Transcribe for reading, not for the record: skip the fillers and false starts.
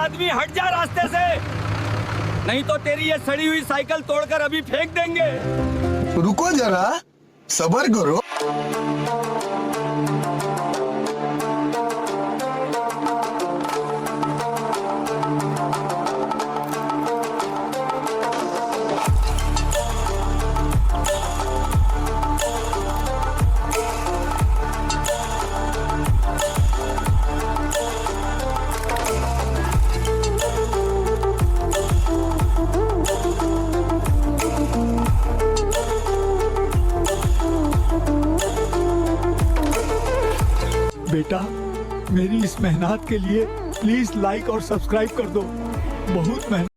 आदमी हट जा रास्ते से, नहीं तो तेरी ये सड़ी हुई साइकिल तोड़कर अभी फेंक देंगे। रुको जरा, सब्र करो। बेटा, मेरी इस मेहनत के लिए प्लीज लाइक और सब्सक्राइब कर दो। बहुत मेहनत